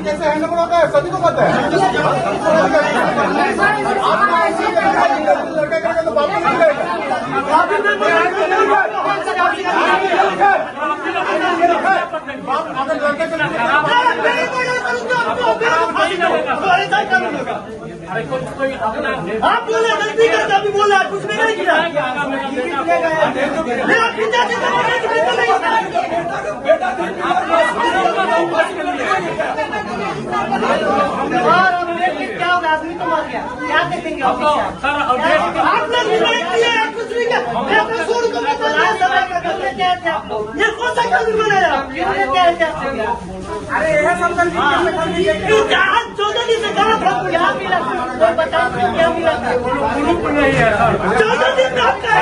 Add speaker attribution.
Speaker 1: कैसे हैंडल होता है सभी को पता है। लड़का करेगा तो बाप नहीं करेगा। अगर लड़के
Speaker 2: आप बोले गलती करके अभी बोला कुछ भी नहीं किया। क्या होगा आदमी तो मर गया क्या देखेंगे आपने कुछ नहीं किया। ये कौन सा कानून बनाया अरे यह सब आज 14 दिन से कहा था क्या मिला कोई बताओ क्या मिला था 14 दिन में आप क्या